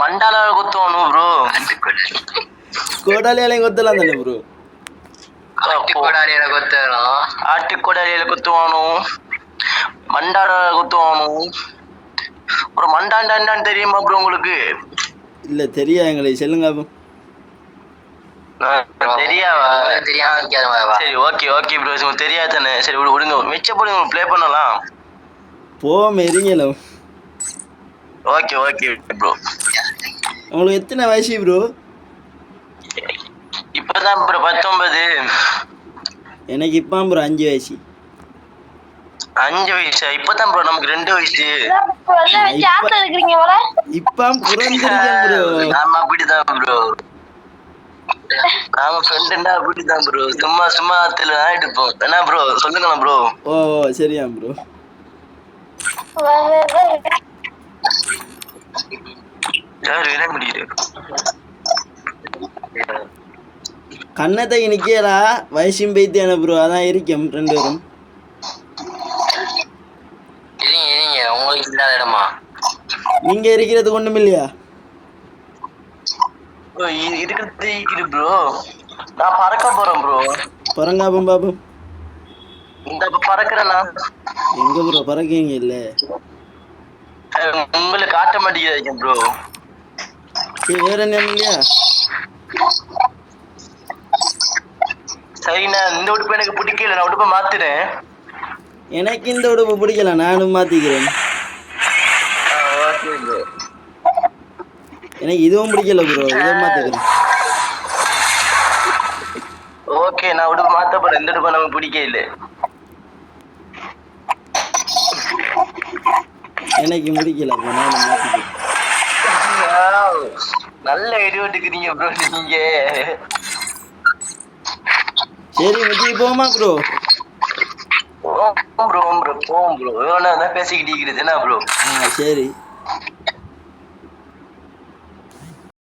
மண்டால குத்துவானு bro. கோடாலியாலையும் கொத்தலாம் தானே bro? ஆட்டுக்கோடாலியில குத்துவானு, மண்டால குத்துவானு. ஒரு மண்டாண்டான்னு தெரியுமா ப்ரோ உங்களுக்கு? இல்ல தெரியா எங்களுக்கு சொல்லுங்க அப்போ. தெரியாவா? சரி ஓகே ஓகே ப்ரோ, உங்களுக்கு தெரியாது தானே. சரி விடுங்க, மிச்ச போய் உங்களுக்கு ப்ளே பண்ணலாம். போவோம் இருங்கலும். Okay okay bro. உங்களுக்கு எத்தனை வயசு ப்ரோ? இப்பதான் ப்ரோ 19. எனக்கு இப்போ ப்ரோ 5 வயசு. 5 வயசா? இப்பதான் ப்ரோ நமக்கு 2 வயசு. இப்போ புறந்திருக்கேன் ப்ரோ. நாம அப்படிதான் ப்ரோ. நாம ஃப்ரெண்டுன்னா அப்படிதான் ப்ரோ. சும்மா சும்மா ஆத்துல எடுப்போம். என்ன ப்ரோ சொல்லுங்களேன் ப்ரோ. ஓ சரியா ப்ரோ. யாரு என்ன முடியுது? கண்ணத்தை நிக்கலா வயசும் பைத்தியான ப்ரோ. அதான் இருக்கேன் 2 பேரும். உங்களுக்கு இல்லாத இடமா? நீங்க இருக்கிறதுக்கு ஒண்ணும் இல்லையா? இருக்கிறது ப்ரோ. நான் பறக்க போறேன் ப்ரோ. பறங்காபம் பாபம். இந்த பறக்கிறேன்னா எங்க ப்ரோ பறக்கீங்க? இல்ல உங்களுக்கு காட்ட மாட்டேங்கிறீங்க ப்ரோ. சரி வேற என்ன இல்லையா? சரிண்ணா, இந்த உடுப்பு எனக்கு பிடிக்கல, நான் உடுப்பை மாத்துறேன். எனக்கு இந்த உடுப்பு பிடிக்கல, நானும் மாத்திக்கிறேன். எனக்கு இதுவும் பிடிக்கல ப்ரோ, இதை மாத்திக்கிறேன். ஓகே, நான் உடுப்பு மாத்த போறேன். இந்த உடுப்பு நமக்கு பிடிக்கல. எனக்கு முடிக்கல ப்ரோ, நானும் மாத்திக்கிறேன். நல்ல ஐடியா எடுக்கிறீங்க ப்ரோ நீங்க. சரி மச்சி போமா ப்ரோ? ப்ரோ ப்ரோ போவோம் ப்ரோ. பேசிக்கிட்டு இருக்கிறது என்ன ப்ரோ? சரி.